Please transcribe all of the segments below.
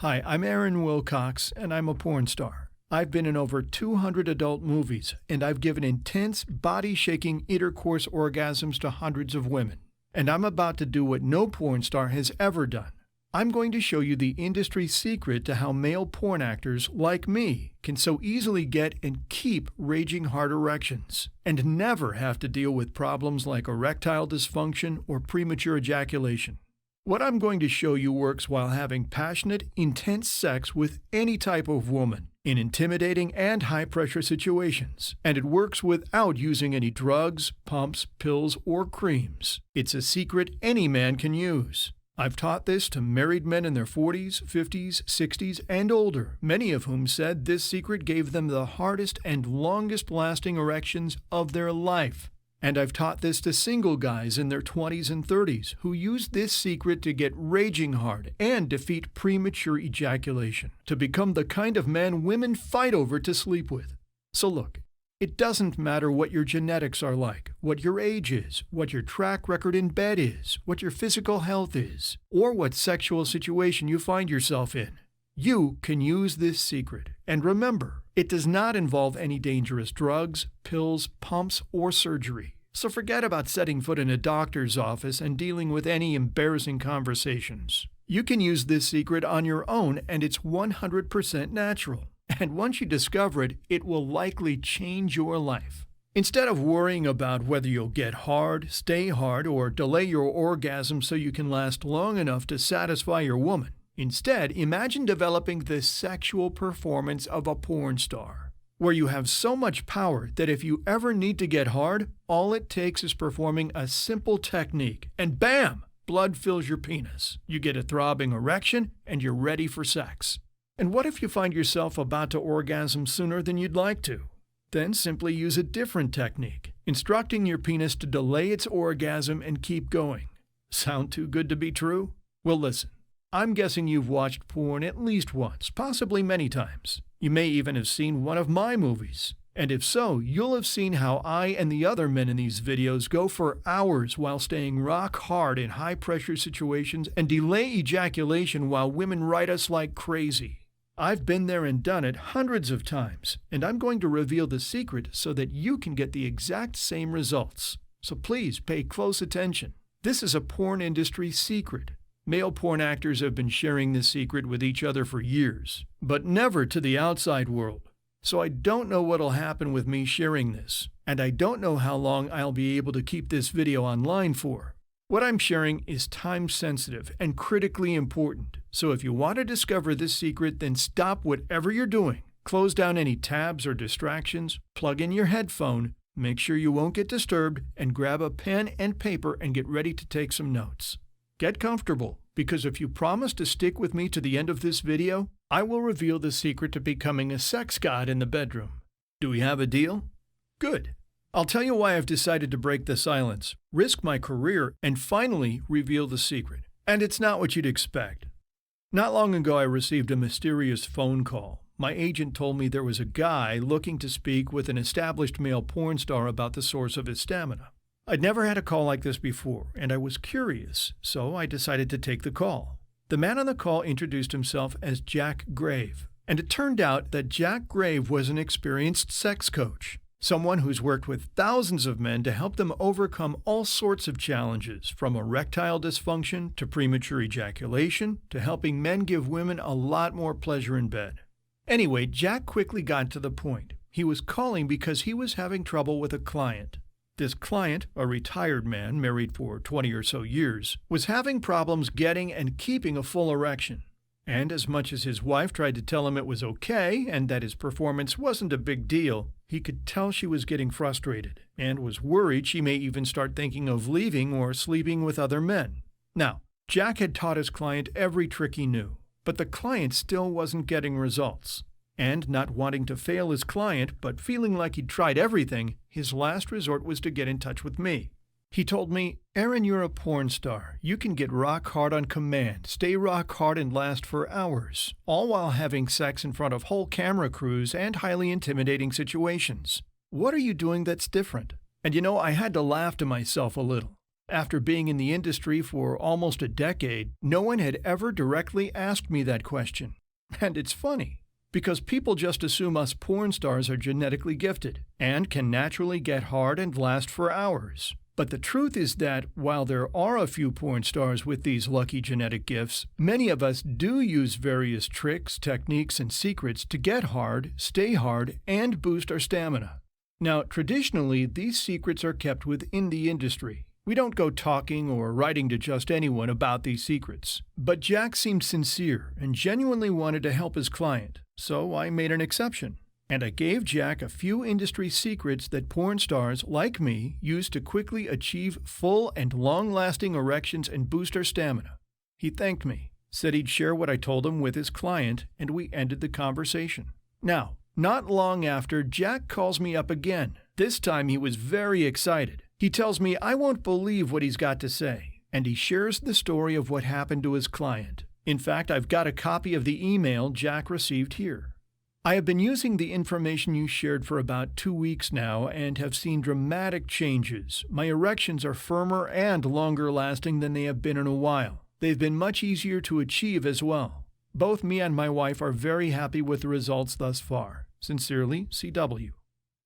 Hi, I'm Aaron Wilcox, and I'm a porn star. I've been in over 200 adult movies, and I've given intense, body-shaking intercourse orgasms to hundreds of women. And I'm about to do what no porn star has ever done. I'm going to show you the industry secret to how male porn actors, like me, can so easily get and keep raging hard erections, and never have to deal with problems like erectile dysfunction or premature ejaculation. What I'm going to show you works while having passionate, intense sex with any type of woman, in intimidating and high-pressure situations, and it works without using any drugs, pumps, pills, or creams. It's a secret any man can use. I've taught this to married men in their 40s, 50s, 60s, and older, many of whom said this secret gave them the hardest and longest-lasting erections of their life. And I've taught this to single guys in their 20s and 30s who use this secret to get raging hard and defeat premature ejaculation, to become the kind of man women fight over to sleep with. So look, it doesn't matter what your genetics are like, what your age is, what your track record in bed is, what your physical health is, or what sexual situation you find yourself in. You can use this secret. And remember, it does not involve any dangerous drugs, pills, pumps, or surgery. So forget about setting foot in a doctor's office and dealing with any embarrassing conversations. You can use this secret on your own, and it's 100% natural. And once you discover it, it will likely change your life. Instead of worrying about whether you'll get hard, stay hard, or delay your orgasm so you can last long enough to satisfy your woman, instead, imagine developing the sexual performance of a porn star, where you have so much power that if you ever need to get hard, all it takes is performing a simple technique, and bam! Blood fills your penis. You get a throbbing erection, and you're ready for sex. And what if you find yourself about to orgasm sooner than you'd like to? Then simply use a different technique, instructing your penis to delay its orgasm and keep going. Sound too good to be true? Well, listen. I'm guessing you've watched porn at least once, possibly many times. You may even have seen one of my movies. And if so, you'll have seen how I and the other men in these videos go for hours while staying rock hard in high-pressure situations and delay ejaculation while women ride us like crazy. I've been there and done it hundreds of times, and I'm going to reveal the secret so that you can get the exact same results. So please pay close attention. This is a porn industry secret. Male porn actors have been sharing this secret with each other for years, but never to the outside world. So I don't know what'll happen with me sharing this, and I don't know how long I'll be able to keep this video online for. What I'm sharing is time-sensitive and critically important, so if you want to discover this secret, then stop whatever you're doing. Close down any tabs or distractions, plug in your headphone, make sure you won't get disturbed, and grab a pen and paper and get ready to take some notes. Get comfortable, because if you promise to stick with me to the end of this video, I will reveal the secret to becoming a sex god in the bedroom. Do we have a deal? Good. I'll tell you why I've decided to break the silence, risk my career, and finally reveal the secret. And it's not what you'd expect. Not long ago, I received a mysterious phone call. My agent told me there was a guy looking to speak with an established male porn star about the source of his stamina. I'd never had a call like this before, and I was curious, so I decided to take the call. The man on the call introduced himself as Jack Grave, and it turned out that Jack Grave was an experienced sex coach, someone who's worked with thousands of men to help them overcome all sorts of challenges, from erectile dysfunction to premature ejaculation to helping men give women a lot more pleasure in bed. Anyway, Jack quickly got to the point. He was calling because he was having trouble with a client. This client, a retired man married for 20 or so years, was having problems getting and keeping a full erection. And as much as his wife tried to tell him it was okay and that his performance wasn't a big deal, he could tell she was getting frustrated and was worried she may even start thinking of leaving or sleeping with other men. Now, Jack had taught his client every trick he knew, but the client still wasn't getting results. And not wanting to fail his client, but feeling like he'd tried everything, his last resort was to get in touch with me. He told me, "Aaron, you're a porn star. You can get rock hard on command, stay rock hard and last for hours, all while having sex in front of whole camera crews and highly intimidating situations. What are you doing that's different?" And I had to laugh to myself a little. After being in the industry for almost a decade, no one had ever directly asked me that question. And it's funny, because people just assume us porn stars are genetically gifted and can naturally get hard and last for hours. But the truth is that while there are a few porn stars with these lucky genetic gifts, many of us do use various tricks, techniques, and secrets to get hard, stay hard, and boost our stamina. Now, traditionally, these secrets are kept within the industry. We don't go talking or writing to just anyone about these secrets. But Jack seemed sincere and genuinely wanted to help his client, so I made an exception. And I gave Jack a few industry secrets that porn stars, like me, use to quickly achieve full and long-lasting erections and boost our stamina. He thanked me, said he'd share what I told him with his client, and we ended the conversation. Now, not long after, Jack calls me up again. This time he was very excited. He tells me I won't believe what he's got to say, and he shares the story of what happened to his client. In fact, I've got a copy of the email Jack received here. I have been using the information you shared for about 2 weeks now and have seen dramatic changes. My erections are firmer and longer lasting than they have been in a while. They've been much easier to achieve as well. Both me and my wife are very happy with the results thus far. Sincerely, CW.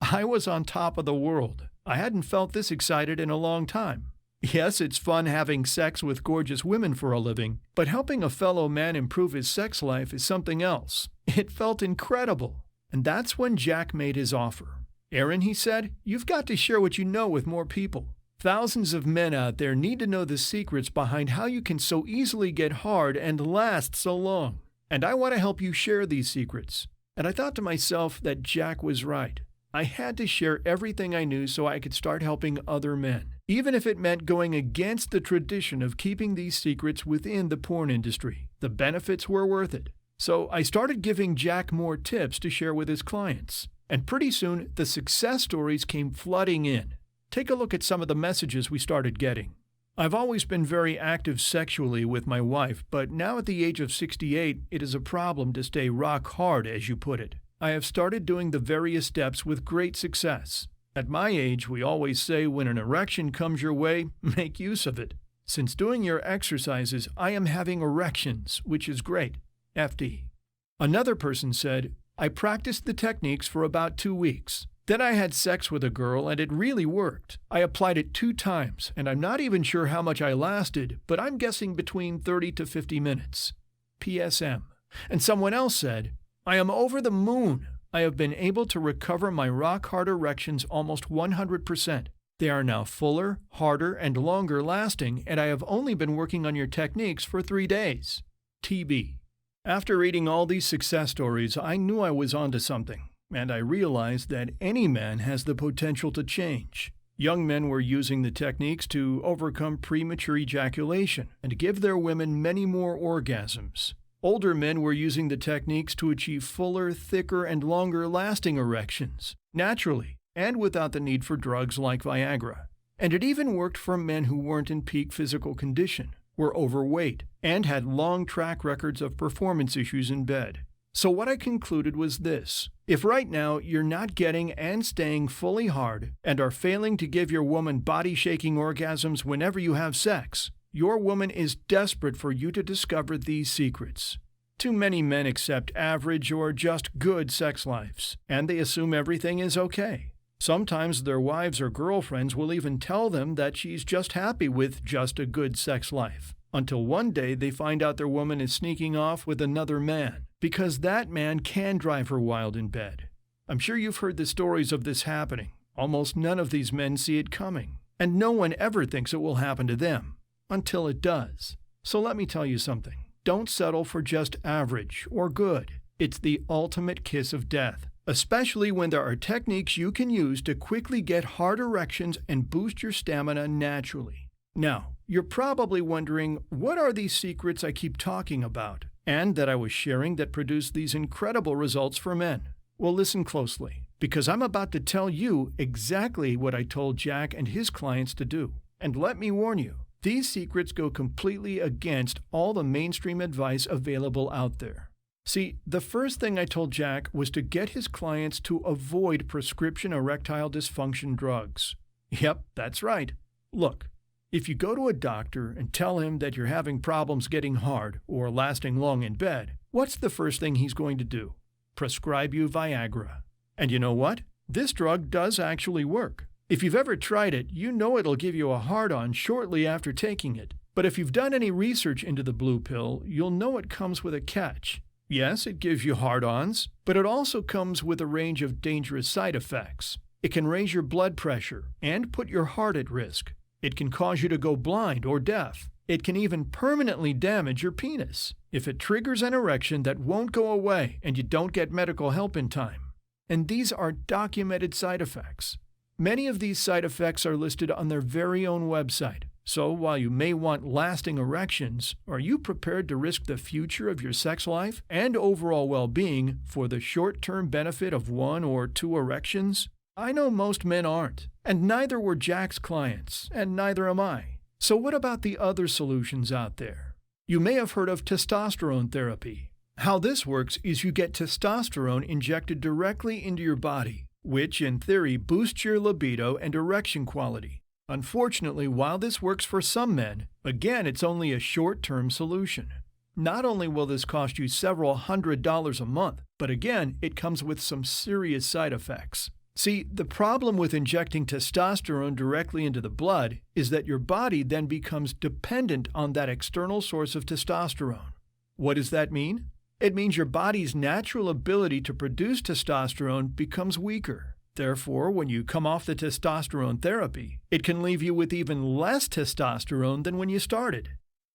I was on top of the world. I hadn't felt this excited in a long time. Yes, it's fun having sex with gorgeous women for a living, but helping a fellow man improve his sex life is something else. It felt incredible. And that's when Jack made his offer. Aaron, he said, you've got to share what you know with more people. Thousands of men out there need to know the secrets behind how you can so easily get hard and last so long. And I want to help you share these secrets. And I thought to myself that Jack was right. I had to share everything I knew so I could start helping other men, even if it meant going against the tradition of keeping these secrets within the porn industry. The benefits were worth it. So I started giving Jack more tips to share with his clients. And pretty soon, the success stories came flooding in. Take a look at some of the messages we started getting. I've always been very active sexually with my wife, but now at the age of 68, it is a problem to stay rock hard, as you put it. I have started doing the various steps with great success. At my age, we always say when an erection comes your way, make use of it. Since doing your exercises, I am having erections, which is great. FD. Another person said, I practiced the techniques for about 2 weeks. Then I had sex with a girl and it really worked. I applied it 2 times, and I'm not even sure how much I lasted, but I'm guessing between 30 to 50 minutes. PSM. And someone else said, I am over the moon. I have been able to recover my rock-hard erections almost 100%. They are now fuller, harder, and longer lasting, and I have only been working on your techniques for 3 days. TB. After reading all these success stories, I knew I was onto something, and I realized that any man has the potential to change. Young men were using the techniques to overcome premature ejaculation and give their women many more orgasms. Older men were using the techniques to achieve fuller, thicker, and longer-lasting erections, naturally, and without the need for drugs like Viagra. And it even worked for men who weren't in peak physical condition, were overweight, and had long track records of performance issues in bed. So what I concluded was this. If right now you're not getting and staying fully hard and are failing to give your woman body-shaking orgasms whenever you have sex, your woman is desperate for you to discover these secrets. Too many men accept average or just good sex lives, and they assume everything is okay. Sometimes their wives or girlfriends will even tell them that she's just happy with just a good sex life, until one day they find out their woman is sneaking off with another man, because that man can drive her wild in bed. I'm sure you've heard the stories of this happening. Almost none of these men see it coming, and no one ever thinks it will happen to them. Until it does. So let me tell you something. Don't settle for just average or good. It's the ultimate kiss of death, especially when there are techniques you can use to quickly get hard erections and boost your stamina naturally. Now, you're probably wondering, what are these secrets I keep talking about and that I was sharing that produced these incredible results for men? Well, listen closely, because I'm about to tell you exactly what I told Jack and his clients to do. And let me warn you, these secrets go completely against all the mainstream advice available out there. See, the first thing I told Jack was to get his clients to avoid prescription erectile dysfunction drugs. Yep, that's right. Look, If you go to a doctor and tell him that you're having problems getting hard or lasting long in bed, what's the first thing he's going to do? Prescribe you Viagra. And you know what? This drug does actually work. If you've ever tried it, you know it'll give you a hard-on shortly after taking it. But if you've done any research into the blue pill, you'll know it comes with a catch. Yes, it gives you hard-ons, but it also comes with a range of dangerous side effects. It can raise your blood pressure and put your heart at risk. It can cause you to go blind or deaf. It can even permanently damage your penis if it triggers an erection that won't go away and you don't get medical help in time. And these are documented side effects. Many of these side effects are listed on their very own website. So while you may want lasting erections, are you prepared to risk the future of your sex life and overall well-being for the short-term benefit of 1 or 2 erections? I know most men aren't, and neither were Jack's clients, and neither am I. So what about the other solutions out there? You may have heard of testosterone therapy. How this works is you get testosterone injected directly into your body, which in theory boosts your libido and erection quality. Unfortunately, while this works for some men, again, it's only a short-term solution. Not only will this cost you several $100s a month, but again, it comes with some serious side effects. See, the problem with injecting testosterone directly into the blood is that your body then becomes dependent on that external source of testosterone. What does that mean? It means your body's natural ability to produce testosterone becomes weaker. Therefore, when you come off the testosterone therapy, it can leave you with even less testosterone than when you started.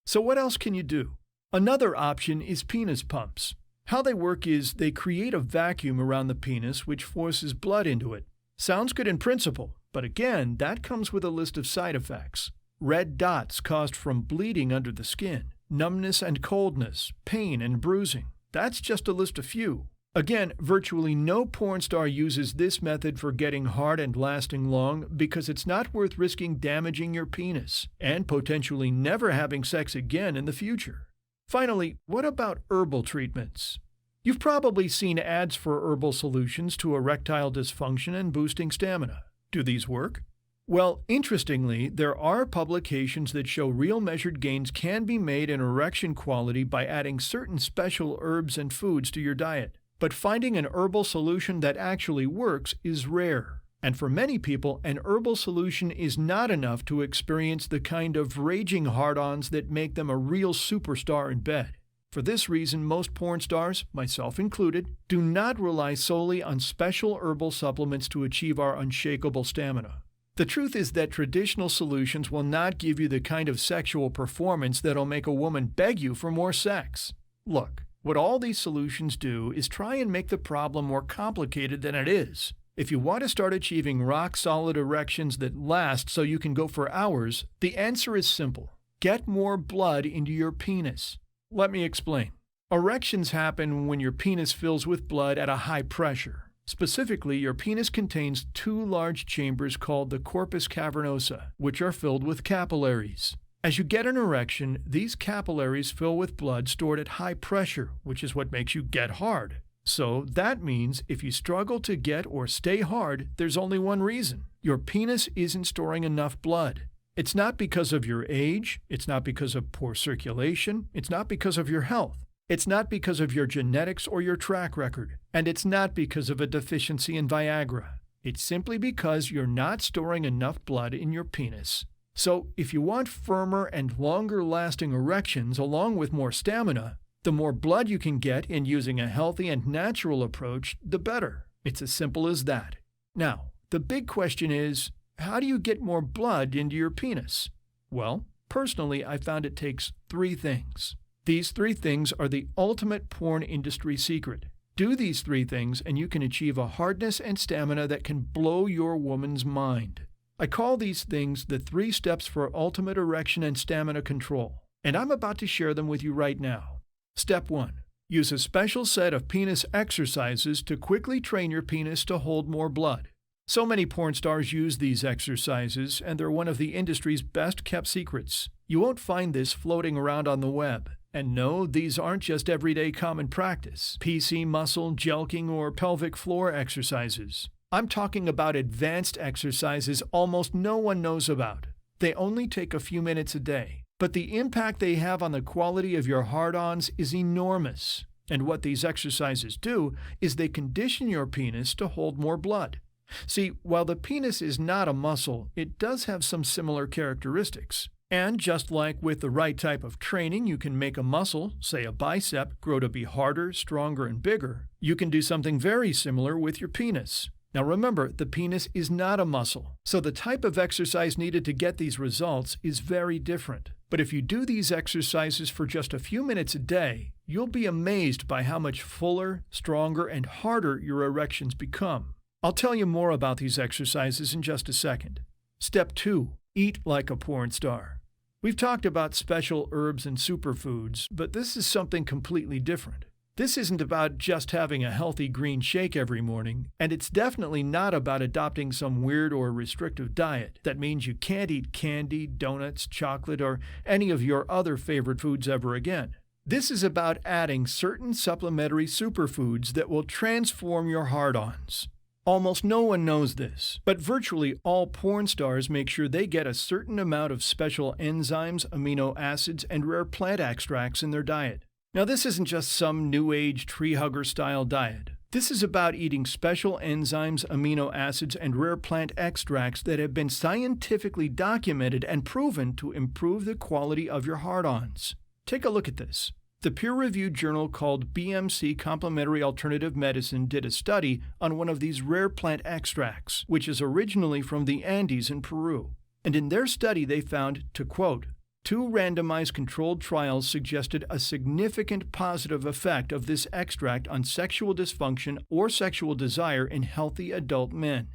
So what else can you do? Another option is penis pumps. How they work is they create a vacuum around the penis which forces blood into it. Sounds good in principle, but again, that comes with a list of side effects. Red dots caused from bleeding under the skin, numbness and coldness, pain and bruising. That's just a list of few. Again, virtually no porn star uses this method for getting hard and lasting long because it's not worth risking damaging your penis and potentially never having sex again in the future. Finally, what about herbal treatments? You've probably seen ads for herbal solutions to erectile dysfunction and boosting stamina. Do these work? Well, interestingly, there are publications that show real measured gains can be made in erection quality by adding certain special herbs and foods to your diet. But finding an herbal solution that actually works is rare. And for many people, an herbal solution is not enough to experience the kind of raging hard-ons that make them a real superstar in bed. For this reason, most porn stars, myself included, do not rely solely on special herbal supplements to achieve our unshakable stamina. The truth is that traditional solutions will not give you the kind of sexual performance that'll make a woman beg you for more sex. Look, what all these solutions do is try and make the problem more complicated than it is. If you want to start achieving rock-solid erections that last so you can go for hours, the answer is simple. Get more blood into your penis. Let me explain. Erections happen when your penis fills with blood at a high pressure. Specifically, your penis contains 2 large chambers called the corpus cavernosa, which are filled with capillaries. As you get an erection, these capillaries fill with blood stored at high pressure, which is what makes you get hard. So that means if you struggle to get or stay hard, there's only one reason. Your penis isn't storing enough blood. It's not because of your age, it's not because of poor circulation, it's not because of your health. It's not because of your genetics or your track record, and it's not because of a deficiency in Viagra. It's simply because you're not storing enough blood in your penis. So if you want firmer and longer-lasting erections along with more stamina, the more blood you can get in using a healthy and natural approach, the better. It's as simple as that. Now, the big question is, how do you get more blood into your penis? Well, personally, I found it takes 3 things. These 3 things are the ultimate porn industry secret. Do these 3 things and you can achieve a hardness and stamina that can blow your woman's mind. I call these things the 3 steps for ultimate erection and stamina control, and I'm about to share them with you right now. Step 1. Use a special set of penis exercises to quickly train your penis to hold more blood. So many porn stars use these exercises, and they're one of the industry's best-kept secrets. You won't find this floating around on the web. And no, these aren't just everyday common practice, PC muscle, jelqing, or pelvic floor exercises. I'm talking about advanced exercises almost no one knows about. They only take a few minutes a day, but the impact they have on the quality of your hard-ons is enormous. And what these exercises do is they condition your penis to hold more blood. See, while the penis is not a muscle, it does have some similar characteristics. And just like with the right type of training, you can make a muscle, say a bicep, grow to be harder, stronger, and bigger. You can do something very similar with your penis. Now remember, the penis is not a muscle, so the type of exercise needed to get these results is very different. But if you do these exercises for just a few minutes a day, you'll be amazed by how much fuller, stronger, and harder your erections become. I'll tell you more about these exercises in just a second. Step 2. Eat like a porn star. We've talked about special herbs and superfoods, but this is something completely different. This isn't about just having a healthy green shake every morning, and it's definitely not about adopting some weird or restrictive diet that means you can't eat candy, donuts, chocolate, or any of your other favorite foods ever again. This is about adding certain supplementary superfoods that will transform your hard-ons. Almost no one knows this, but virtually all porn stars make sure they get a certain amount of special enzymes, amino acids, and rare plant extracts in their diet. Now, this isn't just some new age tree hugger style diet. This is about eating special enzymes, amino acids, and rare plant extracts that have been scientifically documented and proven to improve the quality of your hard-ons. Take a look at this. The peer-reviewed journal called BMC Complementary Alternative Medicine did a study on one of these rare plant extracts, which is originally from the Andes in Peru. And in their study, they found, to quote, 2 randomized controlled trials suggested a significant positive effect of this extract on sexual dysfunction or sexual desire in healthy adult men.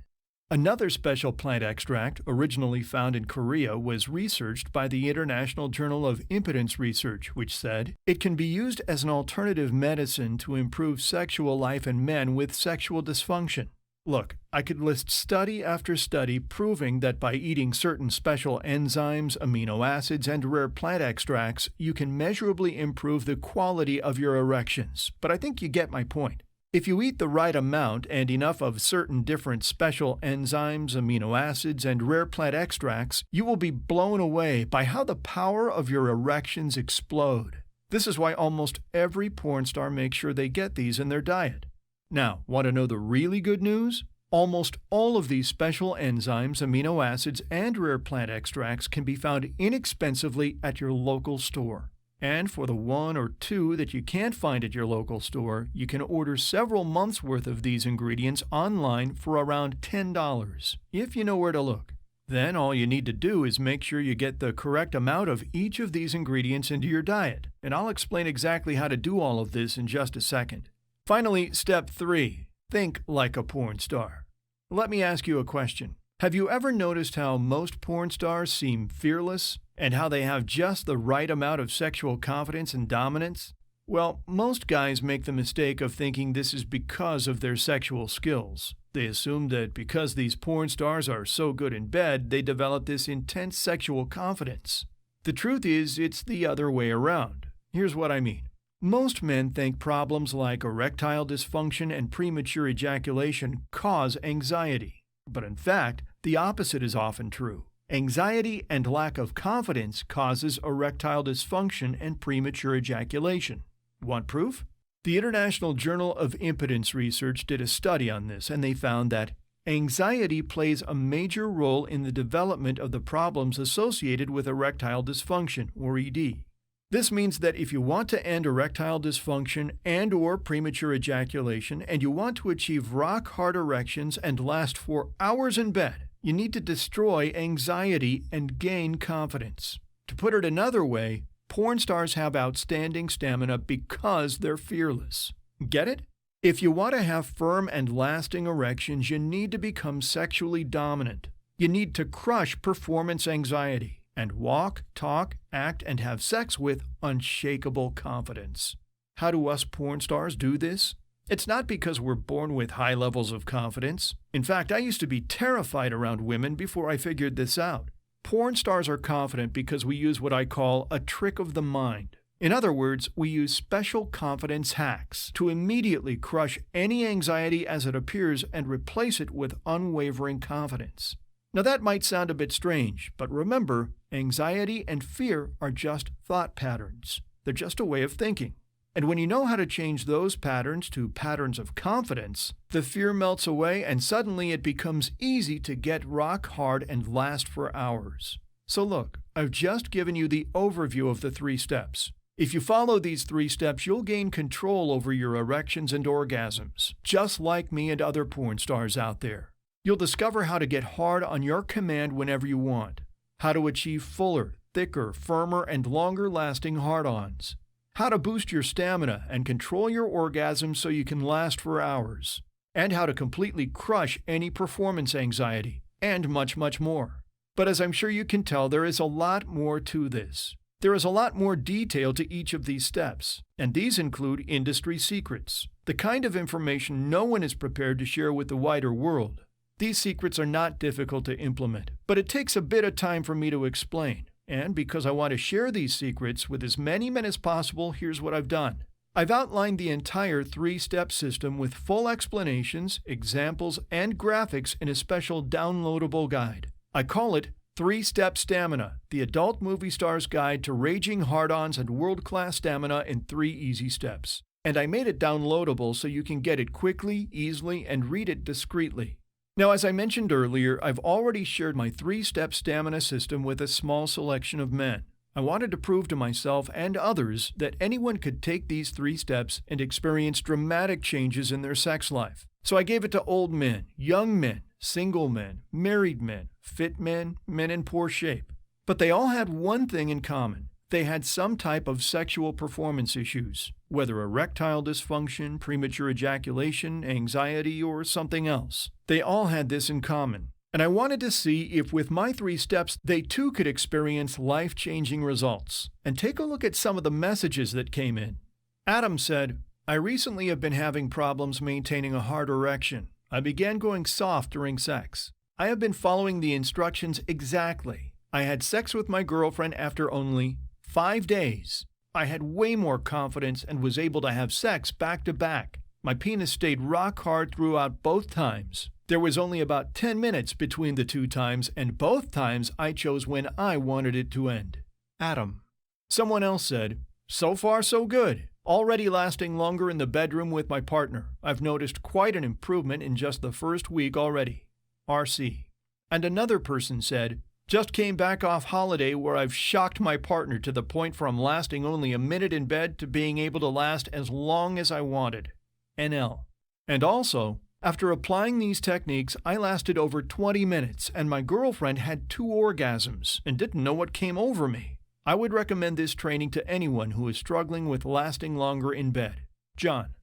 Another special plant extract, originally found in Korea, was researched by the International Journal of Impotence Research, which said it can be used as an alternative medicine to improve sexual life in men with sexual dysfunction. Look, I could list study after study proving that by eating certain special enzymes, amino acids, and rare plant extracts, you can measurably improve the quality of your erections. But I think you get my point. If you eat the right amount and enough of certain different special enzymes, amino acids, and rare plant extracts, you will be blown away by how the power of your erections explode. This is why almost every porn star makes sure they get these in their diet. Now, want to know the really good news? Almost all of these special enzymes, amino acids, and rare plant extracts can be found inexpensively at your local store. And for the 1 or 2 that you can't find at your local store, you can order several months' worth of these ingredients online for around $10, if you know where to look. Then all you need to do is make sure you get the correct amount of each of these ingredients into your diet, and I'll explain exactly how to do all of this in just a second. Finally, step 3. Think like a porn star. Let me ask you a question. Have you ever noticed how most porn stars seem fearless and how they have just the right amount of sexual confidence and dominance? Well, most guys make the mistake of thinking this is because of their sexual skills. They assume that because these porn stars are so good in bed, they develop this intense sexual confidence. The truth is, it's the other way around. Here's what I mean. Most men think problems like erectile dysfunction and premature ejaculation cause anxiety. But in fact, the opposite is often true. Anxiety and lack of confidence causes erectile dysfunction and premature ejaculation. Want proof? The International Journal of Impotence Research did a study on this, and they found that anxiety plays a major role in the development of the problems associated with erectile dysfunction, or ED. This means that if you want to end erectile dysfunction and/or premature ejaculation, and you want to achieve rock-hard erections and last for hours in bed, you need to destroy anxiety and gain confidence. To put it another way, porn stars have outstanding stamina because they're fearless. Get it? If you want to have firm and lasting erections, you need to become sexually dominant. You need to crush performance anxiety and walk, talk, act, and have sex with unshakable confidence. How do us porn stars do this? It's not because we're born with high levels of confidence. In fact, I used to be terrified around women before I figured this out. Porn stars are confident because we use what I call a trick of the mind. In other words, we use special confidence hacks to immediately crush any anxiety as it appears and replace it with unwavering confidence. Now that might sound a bit strange, but remember, anxiety and fear are just thought patterns. They're just a way of thinking. And when you know how to change those patterns to patterns of confidence, the fear melts away and suddenly it becomes easy to get rock hard and last for hours. So look, I've just given you the overview of the 3 steps. If you follow these 3 steps, you'll gain control over your erections and orgasms, just like me and other porn stars out there. You'll discover how to get hard on your command whenever you want, how to achieve fuller, thicker, firmer, and longer-lasting hard-ons, how to boost your stamina and control your orgasms so you can last for hours, and how to completely crush any performance anxiety, and much, much more. But as I'm sure you can tell, there is a lot more to this. There is a lot more detail to each of these steps, and these include industry secrets, the kind of information no one is prepared to share with the wider world. These secrets are not difficult to implement, but it takes a bit of time for me to explain. And because I want to share these secrets with as many men as possible, here's what I've done. I've outlined the entire 3-step system with full explanations, examples, and graphics in a special downloadable guide. I call it 3-Step Stamina, the adult movie star's guide to raging hard-ons and world-class stamina in 3 easy steps. And I made it downloadable so you can get it quickly, easily, and read it discreetly. Now, as I mentioned earlier, I've already shared my 3-step stamina system with a small selection of men. I wanted to prove to myself and others that anyone could take these 3 steps and experience dramatic changes in their sex life. So I gave it to old men, young men, single men, married men, fit men, men in poor shape. But they all had one thing in common. They had some type of sexual performance issues, whether erectile dysfunction, premature ejaculation, anxiety, or something else. They all had this in common. And I wanted to see if with my 3 steps, they too could experience life-changing results. And take a look at some of the messages that came in. Adam said, I recently have been having problems maintaining a hard erection. I began going soft during sex. I have been following the instructions exactly. I had sex with my girlfriend after only 5 days. I had way more confidence and was able to have sex back to back. My penis stayed rock hard throughout both times. There was only about 10 minutes between the 2 times, and both times I chose when I wanted it to end. Adam. Someone else said, so far so good. Already lasting longer in the bedroom with my partner. I've noticed quite an improvement in just the first week already. RC. And another person said, just came back off holiday where I've shocked my partner to the point from lasting only a minute in bed to being able to last as long as I wanted. NL. And also, after applying these techniques, I lasted over 20 minutes and my girlfriend had 2 orgasms and didn't know what came over me. I would recommend this training to anyone who is struggling with lasting longer in bed. John.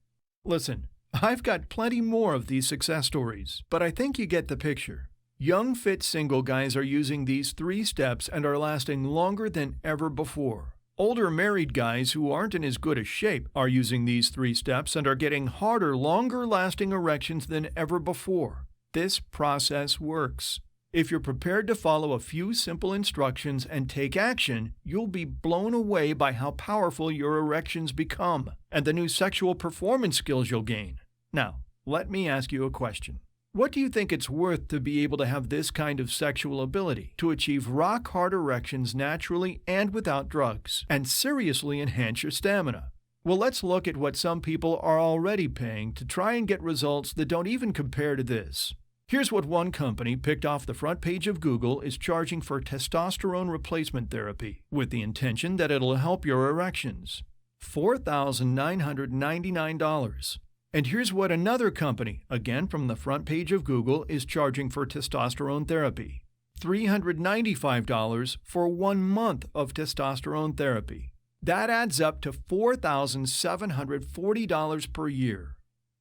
Listen, I've got plenty more of these success stories, but I think you get the picture. Young, fit single guys are using these 3 steps and are lasting longer than ever before. Older married guys who aren't in as good a shape are using these 3 steps and are getting harder, longer-lasting erections than ever before. This process works. If you're prepared to follow a few simple instructions and take action, you'll be blown away by how powerful your erections become and the new sexual performance skills you'll gain. Now, let me ask you a question. What do you think it's worth to be able to have this kind of sexual ability, to achieve rock-hard erections naturally and without drugs, and seriously enhance your stamina? Well, let's look at what some people are already paying to try and get results that don't even compare to this. Here's what one company picked off the front page of Google is charging for testosterone replacement therapy, with the intention that it'll help your erections. $4,999. And here's what another company, again from the front page of Google, is charging for testosterone therapy. $395 for 1 month of testosterone therapy. That adds up to $4,740 per year.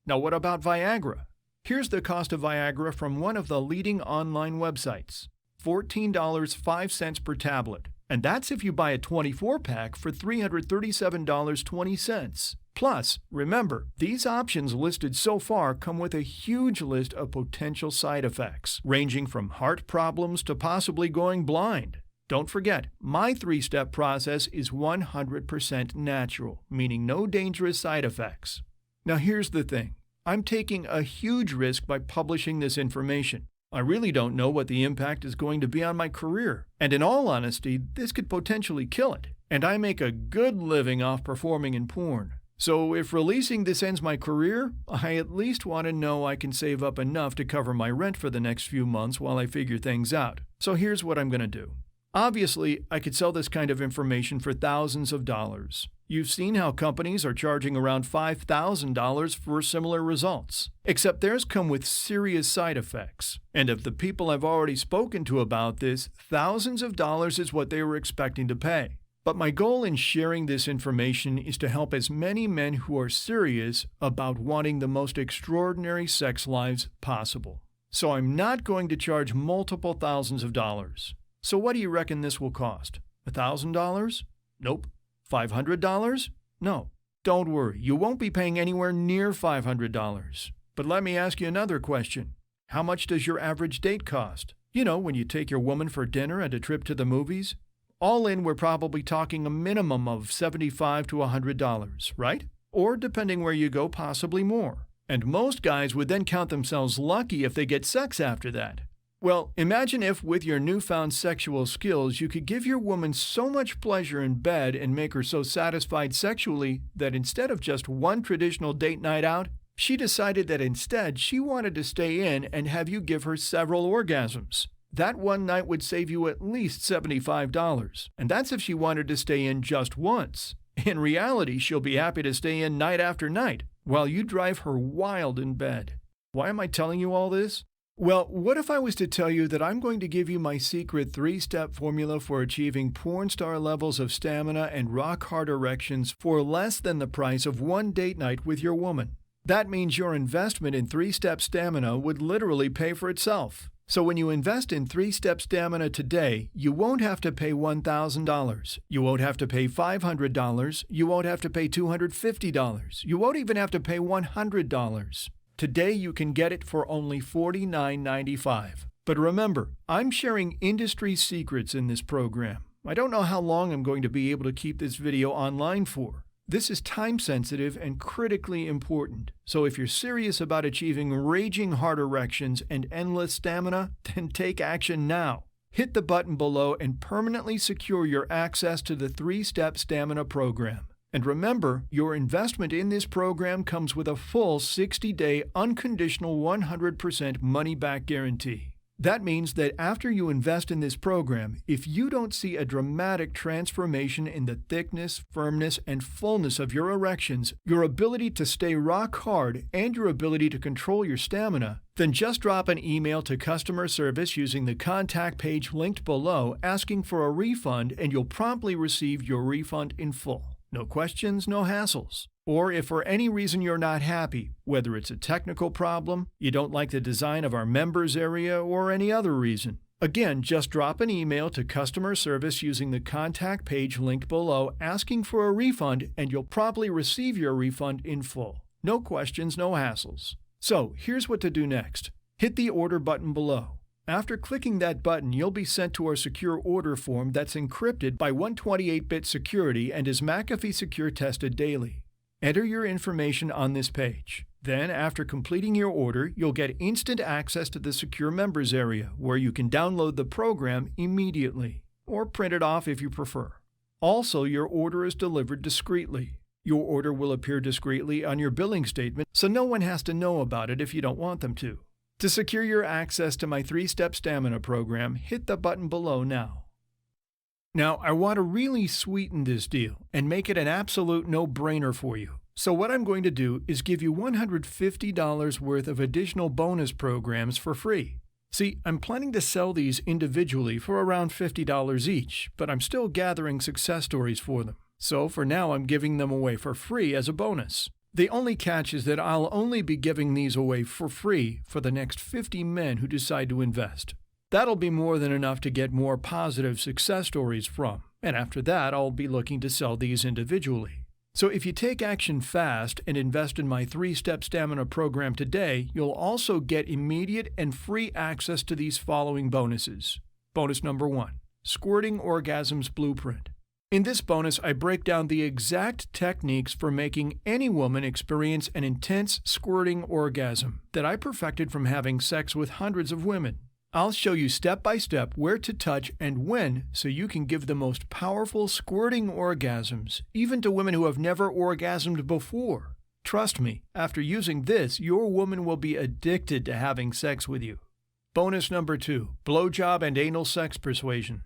Now what about Viagra? Here's the cost of Viagra from one of the leading online websites. $14.05 per tablet. And that's if you buy a 24-pack for $337.20. Plus, remember, these options listed so far come with a huge list of potential side effects, ranging from heart problems to possibly going blind. Don't forget, my 3-step process is 100% natural, meaning no dangerous side effects. Now here's the thing. I'm taking a huge risk by publishing this information. I really don't know what the impact is going to be on my career, and in all honesty, this could potentially kill it. And I make a good living off performing in porn. So if releasing this ends my career, I at least want to know I can save up enough to cover my rent for the next few months while I figure things out. So here's what I'm going to do. Obviously, I could sell this kind of information for thousands of dollars. You've seen how companies are charging around $5,000 for similar results. Except theirs come with serious side effects. And of the people I've already spoken to about this, thousands of dollars is what they were expecting to pay. But my goal in sharing this information is to help as many men who are serious about wanting the most extraordinary sex lives possible. So I'm not going to charge multiple thousands of dollars. So what do you reckon this will cost? $1,000? Nope. $500? No. Don't worry, you won't be paying anywhere near $500. But let me ask you another question. How much does your average date cost? You know, when you take your woman for dinner and a trip to the movies? All in, we're probably talking a minimum of $75 to $100, right? Or, depending where you go, possibly more. And most guys would then count themselves lucky if they get sex after that. Well, imagine if, with your newfound sexual skills, you could give your woman so much pleasure in bed and make her so satisfied sexually that instead of just one traditional date night out, she decided that instead she wanted to stay in and have you give her several orgasms. That one night would save you at least $75, and that's if she wanted to stay in just once. In reality, she'll be happy to stay in night after night, while you drive her wild in bed. Why am I telling you all this? Well, what if I was to tell you that I'm going to give you my secret 3-step formula for achieving porn star levels of stamina and rock-hard erections for less than the price of one date night with your woman? That means your investment in 3-step stamina would literally pay for itself. So when you invest in 3-step stamina today, you won't have to pay $1,000. You won't have to pay $500. You won't have to pay $250. You won't even have to pay $100. Today you can get it for only $49.95. But remember, I'm sharing industry secrets in this program. I don't know how long I'm going to be able to keep this video online for. This is time-sensitive and critically important, so if you're serious about achieving raging hard erections and endless stamina, then take action now. Hit the button below and permanently secure your access to the 3-step stamina program. And remember, your investment in this program comes with a full 60-day unconditional 100% money-back guarantee. That means that after you invest in this program, if you don't see a dramatic transformation in the thickness, firmness, and fullness of your erections, your ability to stay rock hard, and your ability to control your stamina, then just drop an email to customer service using the contact page linked below asking for a refund, and you'll promptly receive your refund in full. No questions, no hassles. Or if for any reason you're not happy, whether it's a technical problem, you don't like the design of our members area, or any other reason, again, just drop an email to customer service using the contact page linked below asking for a refund, and you'll promptly receive your refund in full. No questions, no hassles. So here's what to do next. Hit the order button below. After clicking that button, you'll be sent to our secure order form that's encrypted by 128-bit security and is McAfee secure tested daily. Enter your information on this page. Then, after completing your order, you'll get instant access to the secure members area, where you can download the program immediately, or print it off if you prefer. Also, your order is delivered discreetly. Your order will appear discreetly on your billing statement, so no one has to know about it if you don't want them to. To secure your access to my 3-step stamina program, hit the button below now. Now, I want to really sweeten this deal and make it an absolute no-brainer for you. So what I'm going to do is give you $150 worth of additional bonus programs for free. See, I'm planning to sell these individually for around $50 each, but I'm still gathering success stories for them. So for now, I'm giving them away for free as a bonus. The only catch is that I'll only be giving these away for free for the next 50 men who decide to invest. That'll be more than enough to get more positive success stories from, and after that I'll be looking to sell these individually. So if you take action fast and invest in my 3-step stamina program today, you'll also get immediate and free access to these following bonuses. Bonus number 1, Squirting Orgasms Blueprint. In this bonus, I break down the exact techniques for making any woman experience an intense squirting orgasm that I perfected from having sex with hundreds of women. I'll show you step by step where to touch and when so you can give the most powerful squirting orgasms, even to women who have never orgasmed before. Trust me, after using this, your woman will be addicted to having sex with you. Bonus number 2, blowjob and anal sex persuasion.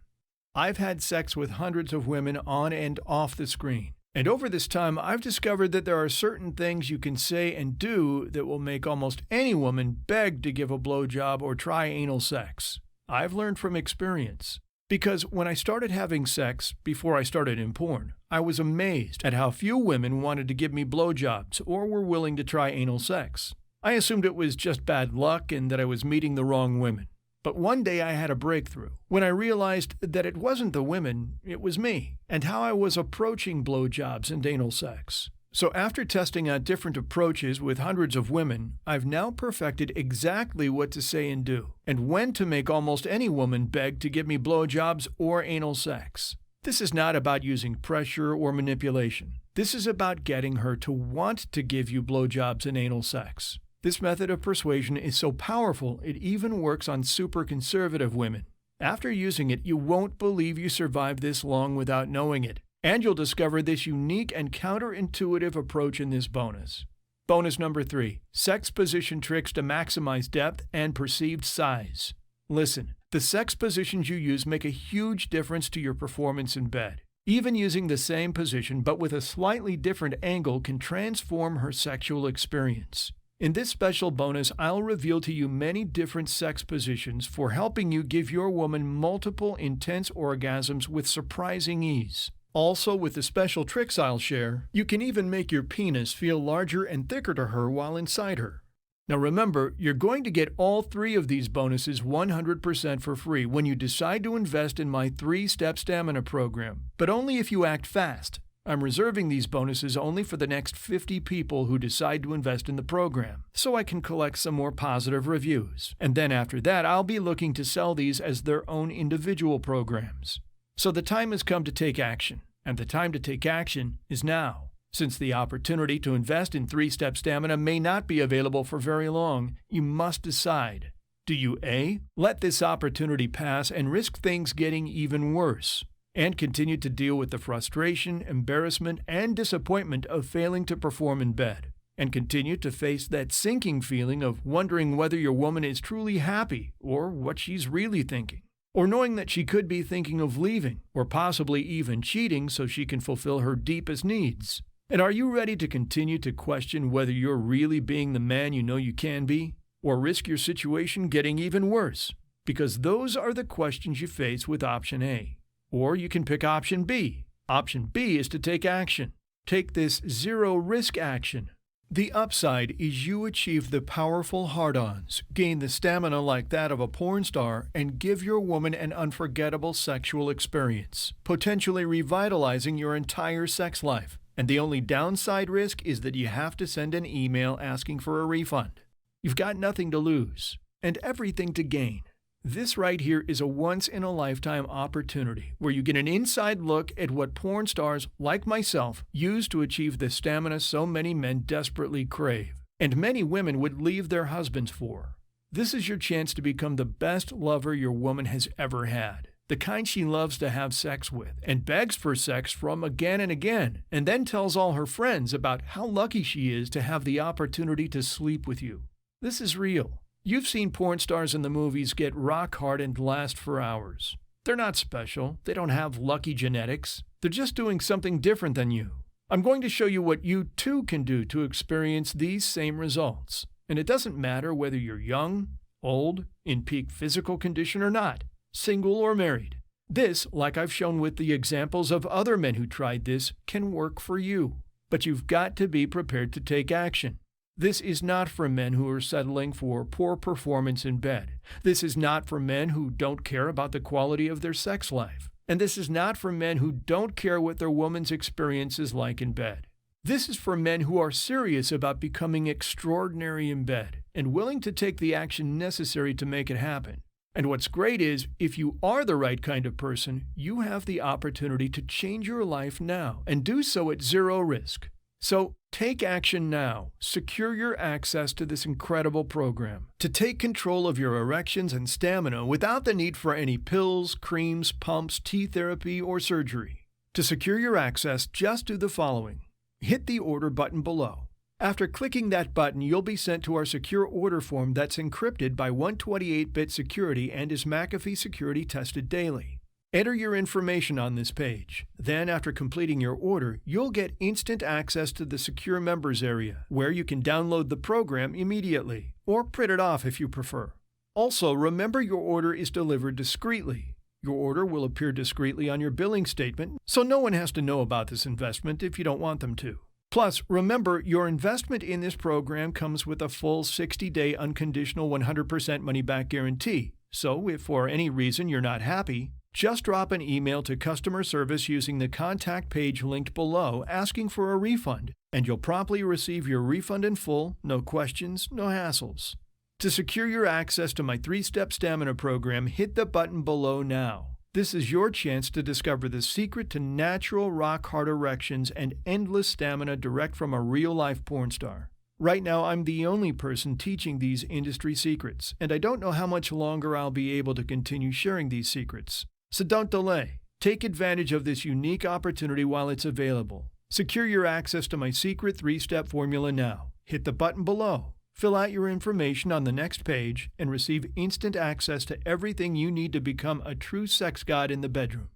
I've had sex with hundreds of women on and off the screen. And over this time, I've discovered that there are certain things you can say and do that will make almost any woman beg to give a blowjob or try anal sex. I've learned from experience. Because when I started having sex, before I started in porn, I was amazed at how few women wanted to give me blowjobs or were willing to try anal sex. I assumed it was just bad luck and that I was meeting the wrong women. But one day I had a breakthrough when I realized that it wasn't the women, it was me, and how I was approaching blowjobs and anal sex. So after testing out different approaches with hundreds of women, I've now perfected exactly what to say and do, and when to make almost any woman beg to give me blowjobs or anal sex. This is not about using pressure or manipulation. This is about getting her to want to give you blowjobs and anal sex. This method of persuasion is so powerful, it even works on super conservative women. After using it, you won't believe you survived this long without knowing it. And you'll discover this unique and counterintuitive approach in this bonus. Bonus number 3, sex position tricks to maximize depth and perceived size. Listen, the sex positions you use make a huge difference to your performance in bed. Even using the same position but with a slightly different angle can transform her sexual experience. In this special bonus, I'll reveal to you many different sex positions for helping you give your woman multiple intense orgasms with surprising ease. Also, with the special tricks I'll share, you can even make your penis feel larger and thicker to her while inside her. Now remember, you're going to get all 3 of these bonuses 100% for free when you decide to invest in my 3-step stamina program, but only if you act fast. I'm reserving these bonuses only for the next 50 people who decide to invest in the program, so I can collect some more positive reviews. And then after that, I'll be looking to sell these as their own individual programs. So the time has come to take action, and the time to take action is now. Since the opportunity to invest in 3-step stamina may not be available for very long, you must decide. Do you A, let this opportunity pass and risk things getting even worse, and continue to deal with the frustration, embarrassment, and disappointment of failing to perform in bed, and continue to face that sinking feeling of wondering whether your woman is truly happy or what she's really thinking, or knowing that she could be thinking of leaving or possibly even cheating so she can fulfill her deepest needs? And are you ready to continue to question whether you're really being the man you know you can be, or risk your situation getting even worse? Because those are the questions you face with option A. Or you can pick option B. Option B is to take action. Take this zero-risk action. The upside is you achieve the powerful hard-ons, gain the stamina like that of a porn star, and give your woman an unforgettable sexual experience, potentially revitalizing your entire sex life. And the only downside risk is that you have to send an email asking for a refund. You've got nothing to lose and everything to gain. This right here is a once-in-a-lifetime opportunity where you get an inside look at what porn stars like myself use to achieve the stamina so many men desperately crave, and many women would leave their husbands for. This is your chance to become the best lover your woman has ever had, the kind she loves to have sex with and begs for sex from again and again, and then tells all her friends about how lucky she is to have the opportunity to sleep with you. This is real. You've seen porn stars in the movies get rock hard and last for hours. They're not special. They don't have lucky genetics. They're just doing something different than you. I'm going to show you what you too can do to experience these same results. And it doesn't matter whether you're young, old, in peak physical condition or not, single or married. This, like I've shown with the examples of other men who tried this, can work for you. But you've got to be prepared to take action. This is not for men who are settling for poor performance in bed. This is not for men who don't care about the quality of their sex life. And this is not for men who don't care what their woman's experience is like in bed. This is for men who are serious about becoming extraordinary in bed and willing to take the action necessary to make it happen. And what's great is, if you are the right kind of person, you have the opportunity to change your life now and do so at zero risk. So take action now. Secure your access to this incredible program to take control of your erections and stamina without the need for any pills, creams, pumps, T-therapy, or surgery. To secure your access, just do the following. Hit the order button below. After clicking that button, you'll be sent to our secure order form that's encrypted by 128-bit security and is McAfee security tested daily. Enter your information on this page. Then, after completing your order, you'll get instant access to the secure members area, where you can download the program immediately, or print it off if you prefer. Also, remember your order is delivered discreetly. Your order will appear discreetly on your billing statement, so no one has to know about this investment if you don't want them to. Plus, remember, your investment in this program comes with a full 60-day unconditional 100% money-back guarantee. So, if for any reason you're not happy, just drop an email to customer service using the contact page linked below asking for a refund, and you'll promptly receive your refund in full, no questions, no hassles. To secure your access to my 3-step stamina program, hit the button below now. This is your chance to discover the secret to natural rock-hard erections and endless stamina direct from a real-life porn star. Right now, I'm the only person teaching these industry secrets, and I don't know how much longer I'll be able to continue sharing these secrets. So don't delay. Take advantage of this unique opportunity while it's available. Secure your access to my secret 3-step formula now. Hit the button below. Fill out your information on the next page and receive instant access to everything you need to become a true sex god in the bedroom.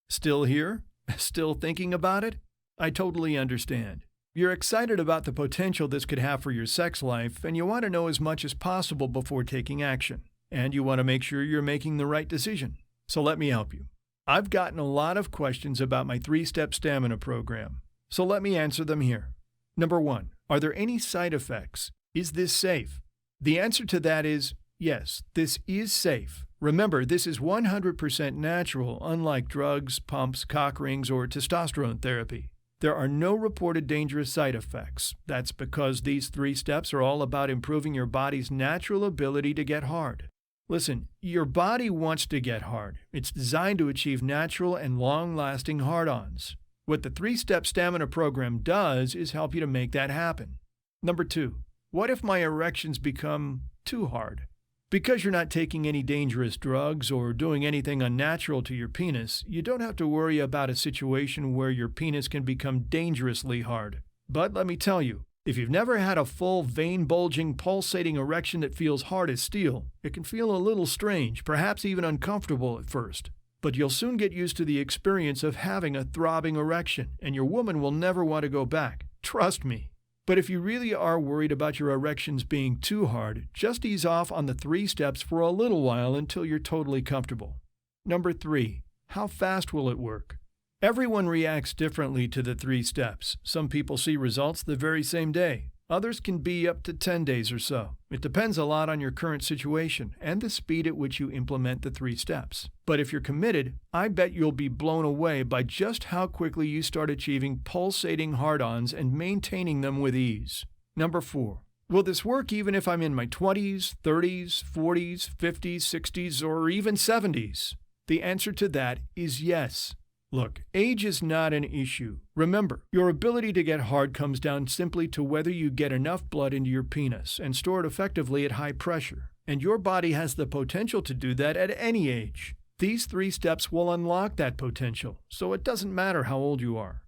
Still here? Still thinking about it? I totally understand. You're excited about the potential this could have for your sex life, and you want to know as much as possible before taking action. And you want to make sure you're making the right decision. So let me help you. I've gotten a lot of questions about my 3-step stamina program, so let me answer them here. Number 1, are there any side effects? Is this safe? The answer to that is yes, this is safe. Remember, this is 100% natural, unlike drugs, pumps, cock rings, or testosterone therapy. There are no reported dangerous side effects. That's because these 3 steps are all about improving your body's natural ability to get hard. Listen, your body wants to get hard. It's designed to achieve natural and long-lasting hard-ons. What the 3-step stamina program does is help you to make that happen. Number 2, what if my erections become too hard? Because you're not taking any dangerous drugs or doing anything unnatural to your penis, you don't have to worry about a situation where your penis can become dangerously hard. But let me tell you, if you've never had a full, vein-bulging, pulsating erection that feels hard as steel, it can feel a little strange, perhaps even uncomfortable at first. But you'll soon get used to the experience of having a throbbing erection, and your woman will never want to go back. Trust me. But if you really are worried about your erections being too hard, just ease off on the 3 steps for a little while until you're totally comfortable. Number 3, how fast will it work? Everyone reacts differently to the 3 steps. Some people see results the very same day. Others can be up to 10 days or so. It depends a lot on your current situation and the speed at which you implement the 3 steps. But if you're committed, I bet you'll be blown away by just how quickly you start achieving pulsating hard-ons and maintaining them with ease. Number 4, will this work even if I'm in my 20s, 30s, 40s, 50s, 60s, or even 70s? The answer to that is yes. Look, age is not an issue. Remember, your ability to get hard comes down simply to whether you get enough blood into your penis and store it effectively at high pressure. And your body has the potential to do that at any age. These 3 steps will unlock that potential, so it doesn't matter how old you are.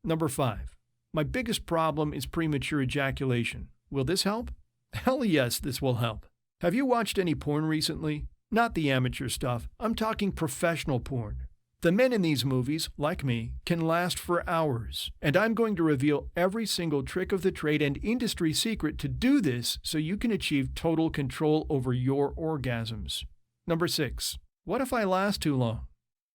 Number 5, my biggest problem is premature ejaculation. Will this help? Hell yes, this will help. Have you watched any porn recently? Not the amateur stuff. I'm talking professional porn. The men in these movies, like me, can last for hours, and I'm going to reveal every single trick of the trade and industry secret to do this so you can achieve total control over your orgasms. Number 6, what if I last too long?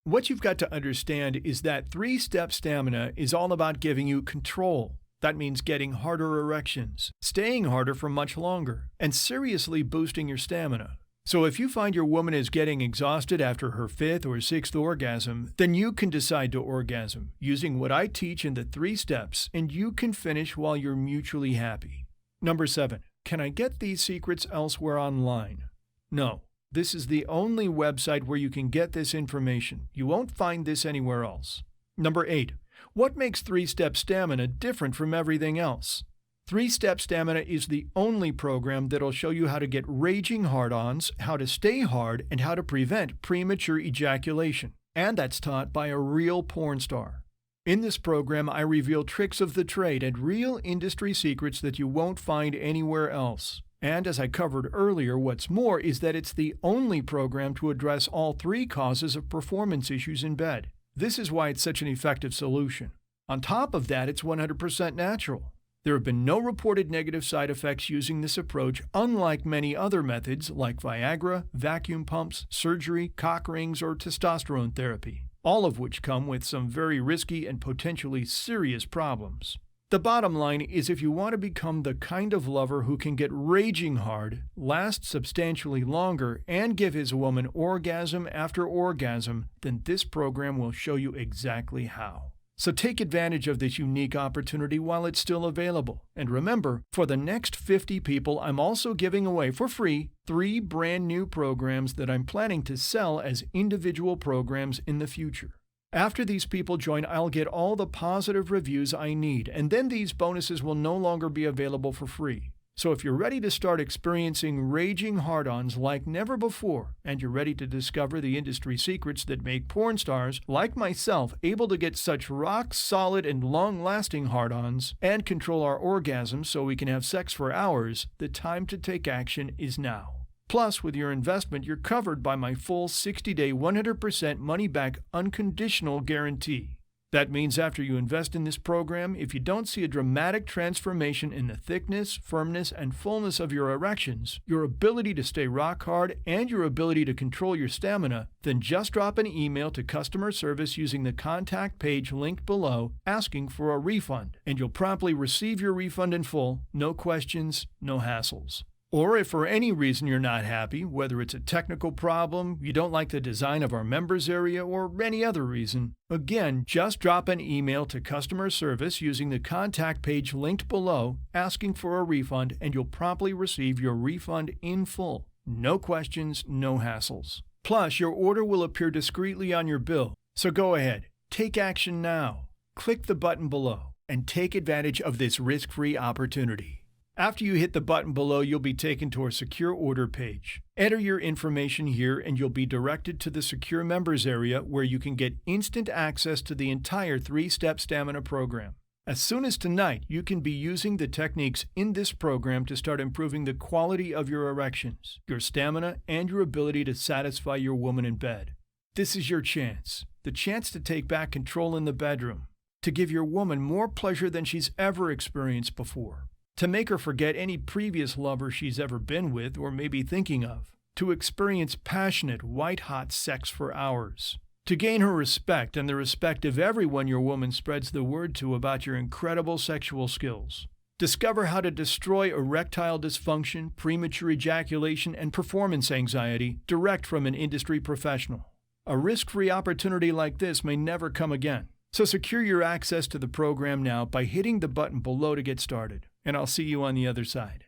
What you've got to understand is that 3-step stamina is all about giving you control. That means getting harder erections, staying harder for much longer, and seriously boosting your stamina. So if you find your woman is getting exhausted after her 5th or 6th orgasm, then you can decide to orgasm using what I teach in the 3 steps, and you can finish while you're mutually happy. Number 7, Can I get these secrets elsewhere online? No. This is the only website where you can get this information. You won't find this anywhere else. Number 8. What makes 3-Step Stamina different from everything else? 3-Step Stamina is the only program that'll show you how to get raging hard-ons, how to stay hard, and how to prevent premature ejaculation. And that's taught by a real porn star. In this program, I reveal tricks of the trade and real industry secrets that you won't find anywhere else. And as I covered earlier, what's more is that it's the only program to address all 3 causes of performance issues in bed. This is why it's such an effective solution. On top of that, it's 100% natural. There have been no reported negative side effects using this approach, unlike many other methods like Viagra, vacuum pumps, surgery, cock rings, or testosterone therapy, all of which come with some very risky and potentially serious problems. The bottom line is if you want to become the kind of lover who can get raging hard, last substantially longer, and give his woman orgasm after orgasm, then this program will show you exactly how. So take advantage of this unique opportunity while it's still available. And remember, for the next 50 people, I'm also giving away for free 3 brand new programs that I'm planning to sell as individual programs in the future. After these people join, I'll get all the positive reviews I need, and then these bonuses will no longer be available for free. So if you're ready to start experiencing raging hard-ons like never before, and you're ready to discover the industry secrets that make porn stars like myself able to get such rock-solid and long-lasting hard-ons and control our orgasms so we can have sex for hours, the time to take action is now. Plus, with your investment, you're covered by my full 60-day 100% money-back unconditional guarantee. That means after you invest in this program, if you don't see a dramatic transformation in the thickness, firmness, and fullness of your erections, your ability to stay rock hard, and your ability to control your stamina, then just drop an email to customer service using the contact page linked below asking for a refund, and you'll promptly receive your refund in full, no questions, no hassles. Or if for any reason you're not happy, whether it's a technical problem, you don't like the design of our members area, or any other reason, again, just drop an email to customer service using the contact page linked below asking for a refund, and you'll promptly receive your refund in full. No questions, no hassles. Plus, your order will appear discreetly on your bill. So go ahead, take action now. Click the button below and take advantage of this risk-free opportunity. After you hit the button below, you'll be taken to our secure order page. Enter your information here and you'll be directed to the secure members area where you can get instant access to the entire 3-Step Stamina program. As soon as tonight, you can be using the techniques in this program to start improving the quality of your erections, your stamina, and your ability to satisfy your woman in bed. This is your chance, the chance to take back control in the bedroom, to give your woman more pleasure than she's ever experienced before, to make her forget any previous lover she's ever been with or may be thinking of, to experience passionate, white-hot sex for hours, to gain her respect and the respect of everyone your woman spreads the word to about your incredible sexual skills. Discover how to destroy erectile dysfunction, premature ejaculation, and performance anxiety direct from an industry professional. A risk-free opportunity like this may never come again. So secure your access to the program now by hitting the button below to get started. And I'll see you on the other side.